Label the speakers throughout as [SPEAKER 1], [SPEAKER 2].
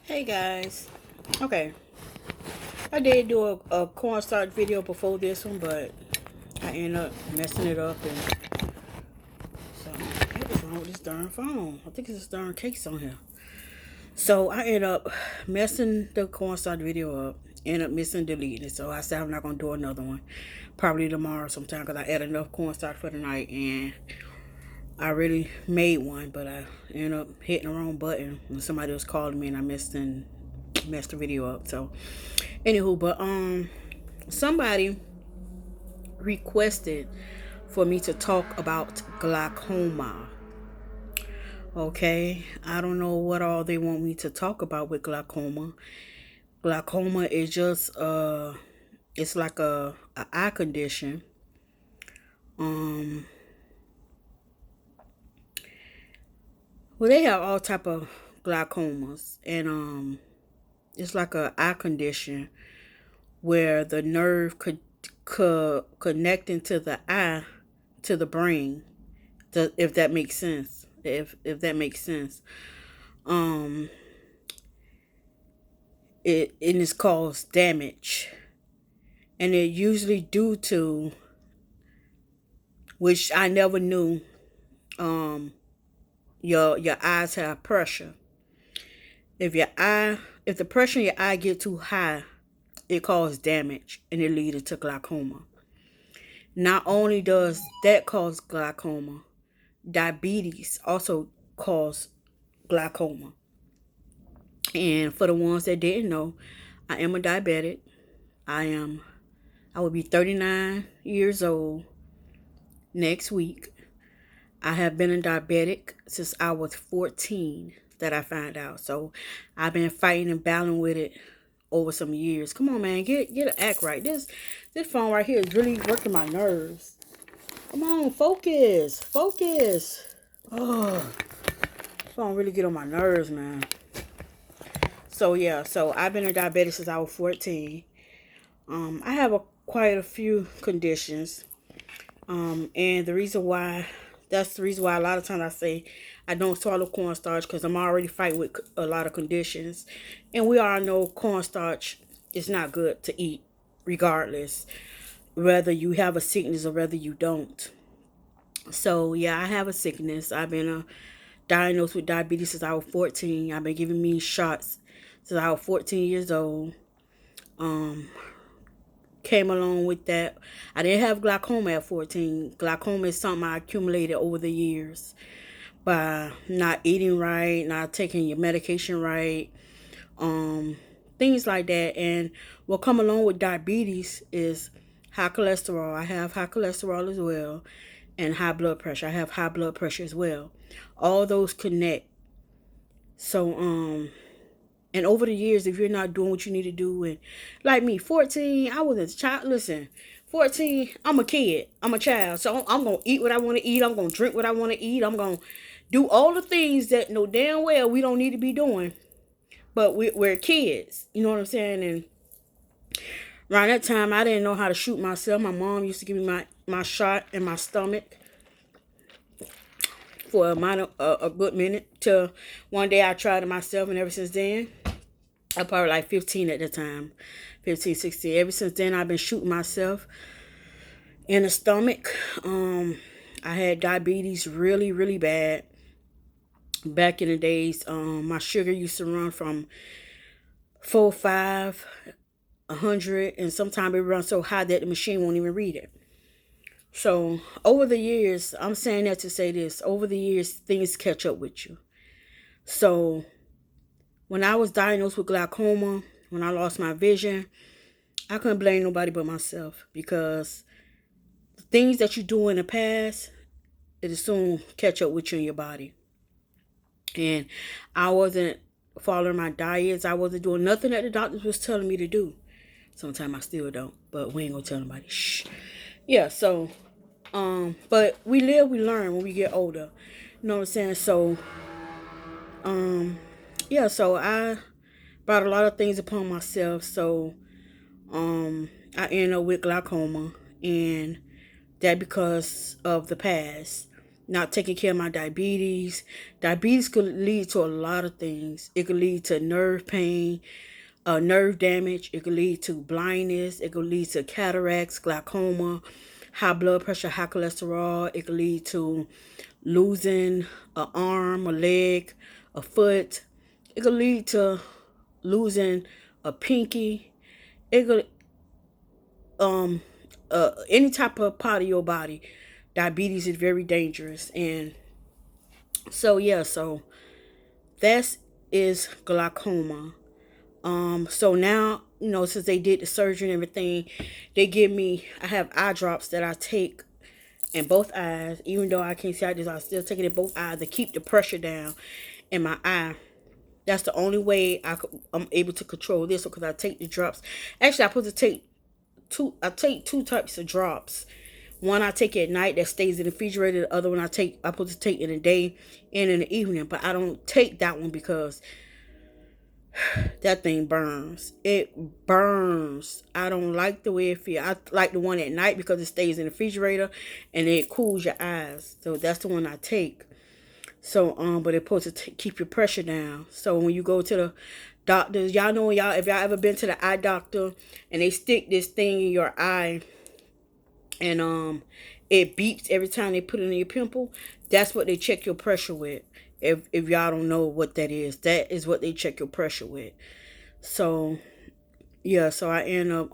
[SPEAKER 1] Hey guys. Okay, I did do a cornstarch video before this one, but I ended up messing it up, and so what is wrong with this darn phone? I think it's this darn case on here. So I ended up messing the cornstarch video up, ended up missing deleting it. So I said I'm not gonna do another one, probably tomorrow sometime, because I had enough cornstarch for the night, and I really made one, but I ended up hitting the wrong button when somebody was calling me, and I messed the video up. So anywho, but somebody requested for me to talk about glaucoma. Okay, I don't know what all they want me to talk about with glaucoma. Glaucoma is just it's like a eye condition. Um well, they have all type of glaucomas, and it's like a eye condition where the nerve could connecting to the eye to the brain, if that makes sense. If that makes sense. Um it is caused damage, and it usually due to, which I never knew, um your eyes have pressure. If the pressure in your eye get too high, it causes damage, and it leads to glaucoma. Not only does that cause glaucoma, diabetes also cause glaucoma. And for the ones that didn't know, I am a diabetic. I will be 39 years old next week. I have been a diabetic since I was 14 that I found out. So I've been fighting and battling with it over some years. Come on, man, get an act right. This phone right here is really working my nerves. Come on, focus. Oh, phone really get on my nerves, man. So yeah, so I've been a diabetic since I was 14. I have quite a few conditions. And that's the reason why a lot of times I say I don't swallow cornstarch, because I'm already fighting with a lot of conditions. And we all know cornstarch is not good to eat, regardless, whether you have a sickness or whether you don't. So yeah, I have a sickness. I've been diagnosed with diabetes since I was 14. I've been giving me shots since I was 14 years old. Um, Came along with that. I didn't have glaucoma at 14. Glaucoma is something I accumulated over the years by not eating right, not taking your medication right, um, things like that. And what come along with diabetes is high cholesterol. I have high cholesterol as well, and high blood pressure. I have high blood pressure as well. All those connect. So and over the years, if you're not doing what you need to do, and like me, 14, I was a child. Listen, 14, I'm a kid. I'm a child. So I'm going to eat what I want to eat. I'm going to drink what I want to eat. I'm going to do all the things that know damn well we don't need to be doing. But we're kids. You know what I'm saying? And around that time, I didn't know how to shoot myself. My mom used to give me my shot in my stomach for a good minute, till one day I tried it myself, and ever since then, I was probably like 15 at the time, 15, 16. Ever since then, I've been shooting myself in the stomach. I had diabetes really, really bad back in the days. My sugar used to run from 405, 100, and sometimes it runs so high that the machine won't even read it. So over the years, I'm saying that to say this, over the years, things catch up with you. So when I was diagnosed with glaucoma, when I lost my vision, I couldn't blame nobody but myself, because the things that you do in the past, it'll soon catch up with you in your body. And I wasn't following my diets. I wasn't doing nothing that the doctors was telling me to do. Sometimes I still don't, but we ain't gonna tell nobody. Shh. Yeah, so but we live, we learn when we get older. You know what I'm saying? So yeah, so I brought a lot of things upon myself. So I ended up with glaucoma, and that because of the past. not taking care of my diabetes. Diabetes could lead to a lot of things. It could lead to nerve pain, nerve damage. It could lead to blindness. It could lead to cataracts, glaucoma, high blood pressure, high cholesterol. It could lead to losing an arm, a leg, a foot. It could lead to losing a pinky. It could any type of part of your body. Diabetes is very dangerous, and so yeah, so that is glaucoma. So now, since they did the surgery and everything, they give me, I have eye drops that I take in both eyes. Even though I can't see this, I still take it in both eyes to keep the pressure down in my eye. That's the only way I'm able to control this, because I take the drops. Actually, I put to take two. I take two types of drops. One I take at night that stays in the refrigerator. The other one I put to take in the day and in the evening. But I don't take that one because that thing burns. It burns. I don't like the way it feels. I like the one at night because it stays in the refrigerator and it cools your eyes. So that's the one I take. So but it's supposed to keep your pressure down. So when you go to the doctors, y'all know, if y'all ever been to the eye doctor and they stick this thing in your eye and it beeps every time they put it in your pimple, that's what they check your pressure with. If y'all don't know what that is what they check your pressure with. So yeah, so I end up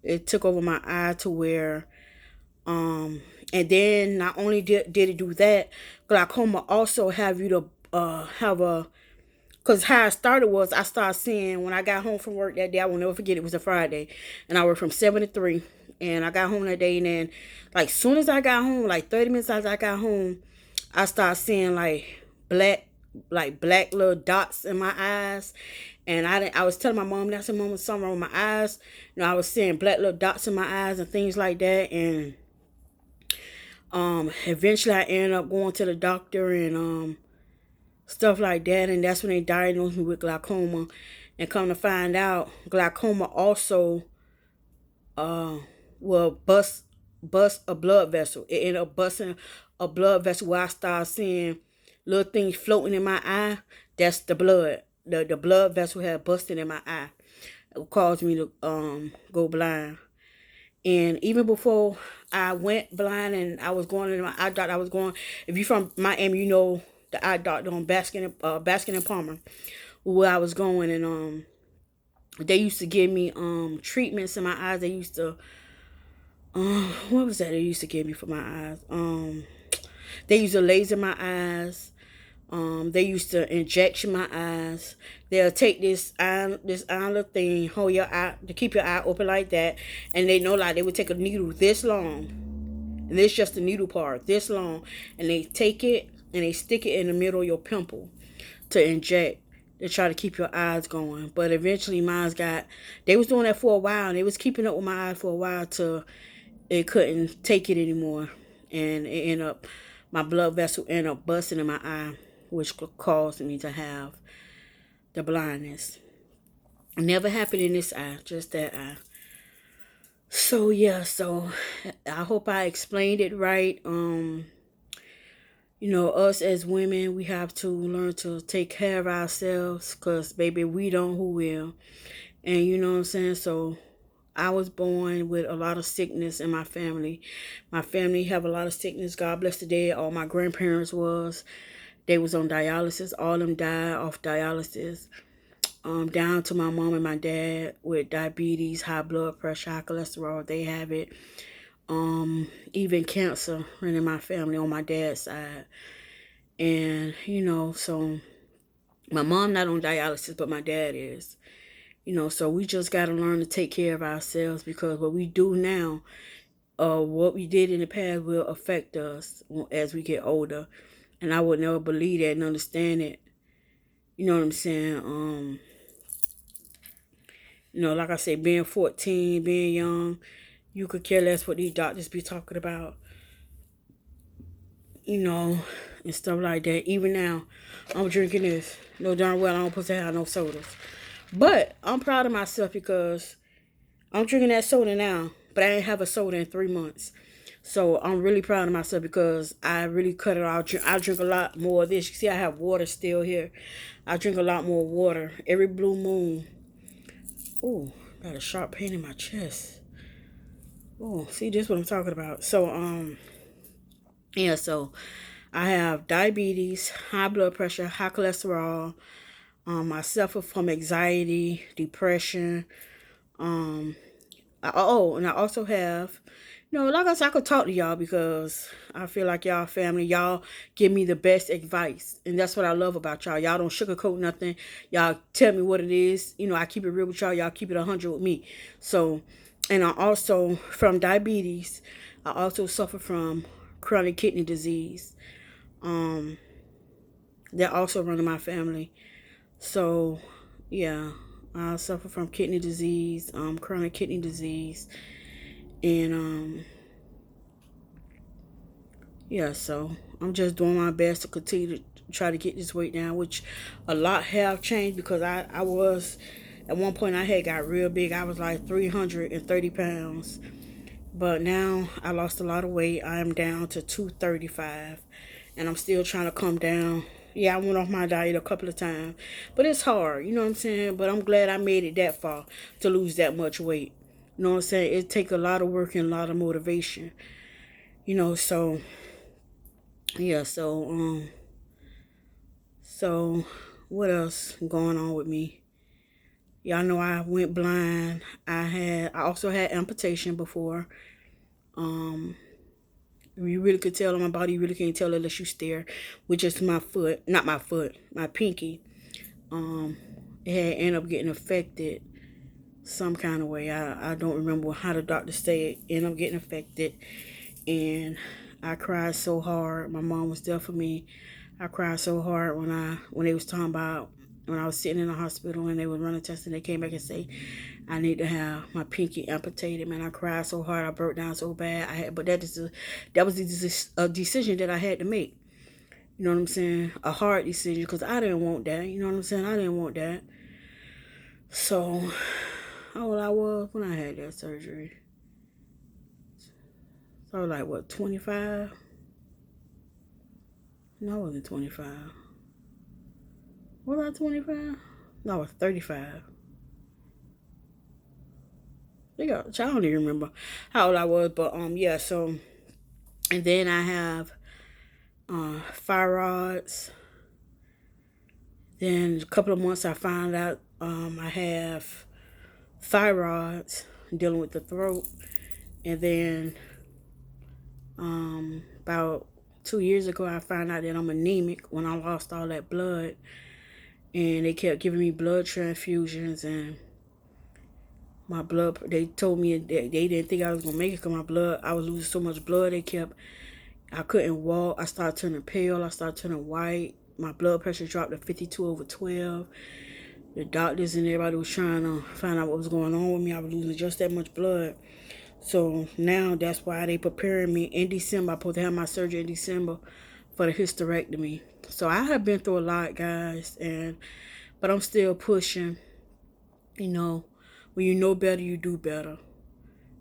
[SPEAKER 1] it took over my eye to where and then not only did it do that, glaucoma also have you to have a, because how I started was I started seeing, when I got home from work that day, I will never forget, it was a Friday, and I worked from 7 to 3, and I got home that day, and then, like, soon as I got home, like 30 minutes after I got home, I started seeing, black little dots in my eyes, and I was telling my mom, that's a moment, something wrong with my eyes, I was seeing black little dots in my eyes and things like that, and eventually I ended up going to the doctor and stuff like that, and that's when they diagnosed me with glaucoma. And come to find out, glaucoma also will bust a blood vessel. It ended up busting a blood vessel where I started seeing little things floating in my eye. That's the blood. The blood vessel had busted in my eye. It caused me to go blind. And even before I went blind and I was going to my eye doctor, if you're from Miami, you know the eye doctor on Baskin and Palmer, where I was going, and they used to give me treatments in my eyes. They used to what was that they used to give me for my eyes? They used to laser my eyes. They used to injection my eyes. They'll take this little thing, hold your eye to keep your eye open like that, and they know, like, they would take a needle this long, and this just the needle part this long, and they take it and they stick it in the middle of your pimple to inject, to try to keep your eyes going. But eventually they was doing that for a while, and they was keeping up with my eyes for a while till it couldn't take it anymore, and my blood vessel ended up busting in my eye, which caused me to have the blindness. Never happened in this eye, just that eye. So yeah, so I hope I explained it right. Us as women, we have to learn to take care of ourselves, because baby, we don't, who will? And you know what I'm saying? So I was born with a lot of sickness in my family. My family have a lot of sickness. God bless the dead. All my grandparents they was on dialysis. All of them died off dialysis. Down to my mom and my dad with diabetes, high blood pressure, high cholesterol. They have it. Even cancer in my family on my dad's side. And, so my mom not on dialysis, but my dad is. So we just got to learn to take care of ourselves, because what we do now, what we did in the past will affect us as we get older. And I would never believe that and understand it. You know what I'm saying? Like I said, being 14, being young, you could care less what these doctors be talking about, and stuff like that. Even now, I'm drinking this. No darn well I don't supposed to have no sodas. But I'm proud of myself because I'm drinking that soda now, but I ain't have a soda in 3 months. So I'm really proud of myself because I really cut it out. I drink a lot more of this. You see, I have water still here. I drink a lot more water every blue moon. Oh, got a sharp pain in my chest. Oh, see, this is what I'm talking about. So yeah. So I have diabetes, high blood pressure, high cholesterol. I suffer from anxiety, depression. Um, and I also have, like I said, I could talk to y'all because I feel like y'all family. Y'all give me the best advice, and that's what I love about y'all. Y'all don't sugarcoat nothing. Y'all tell me what it is. I keep it real with y'all. Y'all keep it 100 with me. So, and I also from diabetes. I also suffer from chronic kidney disease. Um, that also run in my family. So, yeah, I suffer from kidney disease, chronic kidney disease, and yeah. So I'm just doing my best to continue to try to get this weight down, which a lot have changed because I was at one point I had got real big. I was like 330 pounds, but now I lost a lot of weight. I am down to 235, and I'm still trying to come down. Yeah, I went off my diet a couple of times, but it's hard, you know what I'm saying? But I'm glad I made it that far to lose that much weight. You know what I'm saying? It takes a lot of work and a lot of motivation, so yeah, so what else going on with me? Y'all know I went blind. I also had amputation before. Um You really could tell on my body. You really can't tell unless you stare, which is my foot, not my foot, my pinky. Um, it had ended up getting affected some kind of way. I don't remember how the doctor said it ended up getting affected, and I cried so hard. My mom was there for me. I cried so hard when they was talking about when I was sitting in the hospital and they were running tests and they came back and say I need to have my pinky amputated. Man, I cried so hard, I broke down so bad. But that was a decision that I had to make. You know what I'm saying? A hard decision because I didn't want that. You know what I'm saying? I didn't want that. So, how old I was when I had that surgery? So I was like what, 25? No, I wasn't 25. Was I 25? No, I was 35. I don't even remember how old I was, but yeah. So, and then I have thyroids. Then a couple of months, I found out I have thyroids dealing with the throat, and then about 2 years ago, I found out that I'm anemic when I lost all that blood, and they kept giving me blood transfusions and my blood. They told me that they didn't think I was gonna make it because my blood. I was losing so much blood. I couldn't walk. I started turning pale. I started turning white. My blood pressure dropped to 52/12. The doctors and everybody was trying to find out what was going on with me. I was losing just that much blood. So now that's why they preparing me in December. I'm supposed to have my surgery in December for the hysterectomy. So I have been through a lot, guys, but I'm still pushing. You know, when you know better, you do better.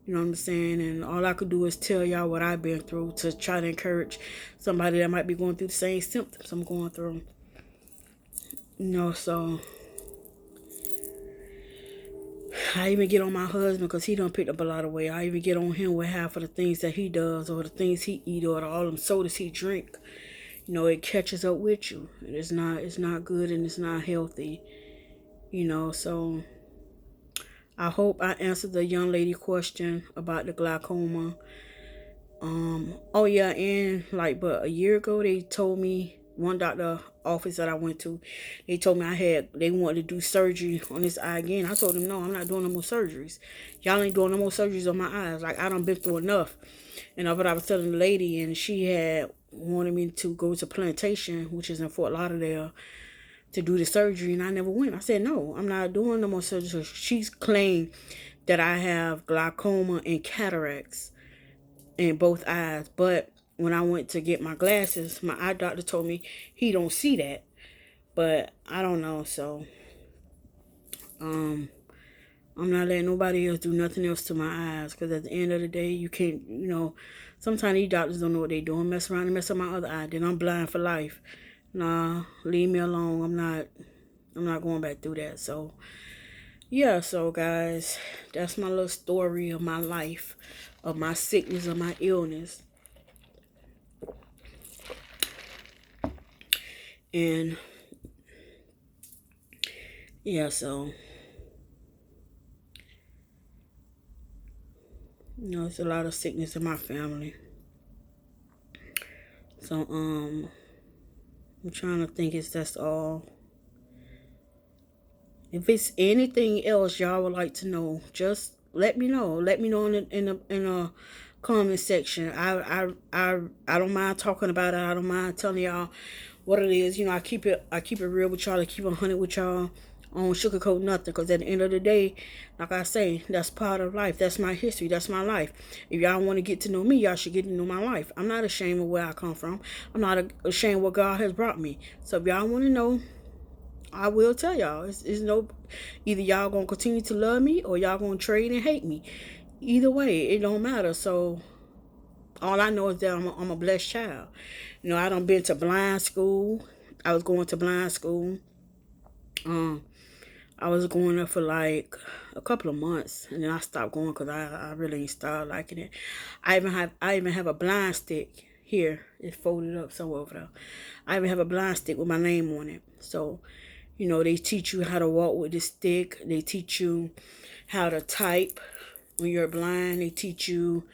[SPEAKER 1] You know what I'm saying? And all I could do is tell y'all what I've been through to try to encourage somebody that might be going through the same symptoms I'm going through. So I even get on my husband because he done picked up a lot of weight. I even get on him with half of the things that he does or the things he eat or all them sodas he drink. It catches up with you. It's not good and it's not healthy. So I hope I answered the young lady question about the glaucoma. Oh yeah, and but a year ago they told me one doctor office that I went to, they told me they wanted to do surgery on this eye again. I told them no, I'm not doing no more surgeries. Y'all ain't doing no more surgeries on my eyes. Like I done been through enough. But I was telling the lady, and she had wanted me to go to Plantation, which is in Fort Lauderdale, to do the surgery, and I never went. I said no, I'm not doing no more surgery. So she's claimed that I have glaucoma and cataracts in both eyes. But when I went to get my glasses, my eye doctor told me he don't see that. But I don't know. So I'm not letting nobody else do nothing else to my eyes because at the end of the day, you can't, Sometimes these doctors don't know what they're doing. Mess around and mess up my other eye. Then I'm blind for life. Nah, leave me alone. I'm not going back through that. So yeah, so guys, that's my little story of my life, of my sickness, of my illness. And yeah, so it's a lot of sickness in my family. So I'm trying to think if that's all. If it's anything else y'all would like to know, just let me know. Let me know in the comment section. I don't mind talking about it. I don't mind telling y'all what it is. I keep it real with y'all. I keep it 100 with y'all. I don't sugarcoat nothing, because at the end of the day, like I say, that's part of life. That's my history. That's my life. If y'all want to get to know me, y'all should get to know my life. I'm not ashamed of where I come from. I'm not ashamed of what God has brought me. So if y'all want to know, I will tell y'all. It's no, either y'all gonna continue to love me or y'all gonna trade and hate me. Either way, it don't matter. So all I know is that I'm a blessed child. I done been to blind school. I was going to blind school. I was going there for like a couple of months, and then I stopped going because I really started liking it. I even have a blind stick here. It's folded up somewhere over there. I even have a blind stick with my name on it. So, they teach you how to walk with the stick. They teach you how to type when you're blind. They teach you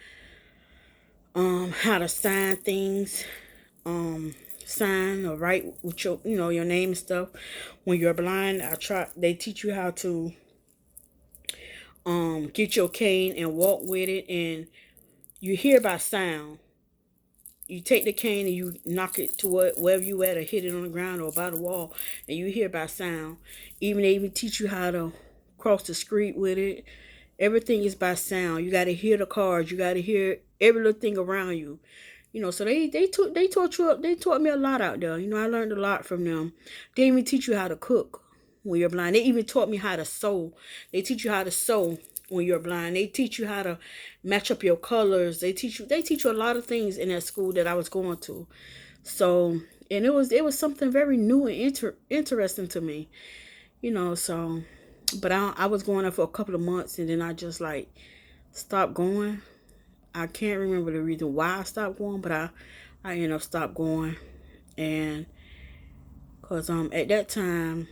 [SPEAKER 1] how to sign things. Sign or write with your name and stuff. When you're blind, they teach you how to get your cane and walk with it, and you hear by sound. You take the cane and you knock it to wherever you at, or hit it on the ground or by the wall, and you hear by sound. They even teach you how to cross the street with it. Everything is by sound. You got to hear the cars. You got to hear every little thing around you. So they taught me a lot out there. I learned a lot from them. They even teach you how to cook when you're blind. They even taught me how to sew. They teach you how to sew when you're blind. They teach you how to match up your colors. They teach you a lot of things in that school that I was going to. So, and it was something very new and interesting to me. So, but I was going there for a couple of months, and then I just like stopped going. I can't remember the reason why I stopped going, but I ended up stopped going. And because at that time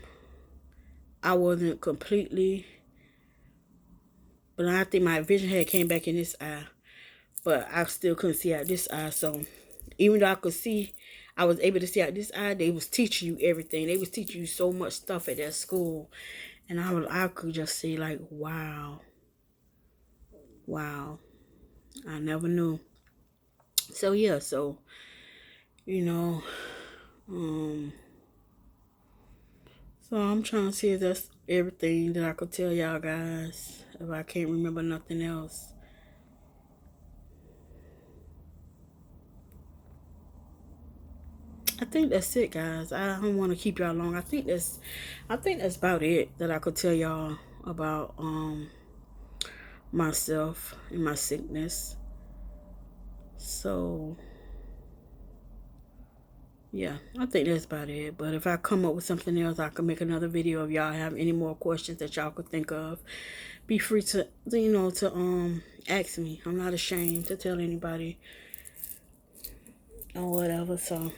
[SPEAKER 1] I wasn't completely, but I think my vision had came back in this eye, but I still couldn't see out this eye. So even though I could see, I was able to see out this eye. They was teaching you everything. They was teaching you so much stuff at that school, and I could just see like, wow, I never knew. So yeah, so so I'm trying to see if that's everything that I could tell y'all guys. If I can't remember nothing else. I think that's it, guys. I don't want to keep y'all long. I think that's about it that I could tell y'all about myself and my sickness. So yeah, I think that's about it. But if I come up with something else, I can make another video. If y'all have any more questions that y'all could think of, be free to ask me. I'm not ashamed to tell anybody or whatever. So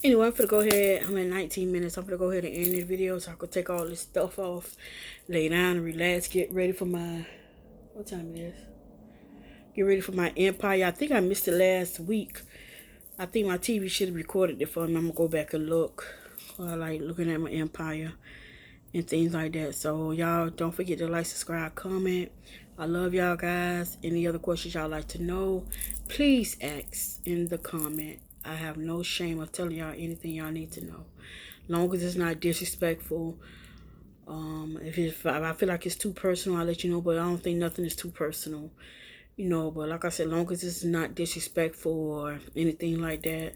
[SPEAKER 1] anyway, I'm gonna go ahead. I'm at 19 minutes. I'm gonna go ahead and end this video so I could take all this stuff off, lay down and relax, get ready for my, what time it is? Get ready for my empire. I think I missed it last week. I think my TV should have recorded it for me. I'm gonna go back and look. I like looking at my empire and things like that. So y'all don't forget to like, subscribe, comment. I love y'all guys. Any other questions y'all like to know, please ask in the comment. I have no shame of telling y'all anything y'all need to know, long as it's not disrespectful. If I feel like it's too personal, I'll let you know, but I don't think nothing is too personal. But like I said, long as it's not disrespectful or anything like that,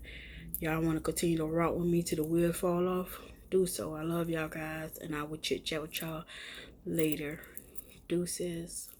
[SPEAKER 1] y'all want to continue to rock with me till the wheels fall off, do so. I love y'all guys, and I will chit chat with y'all later. Deuces.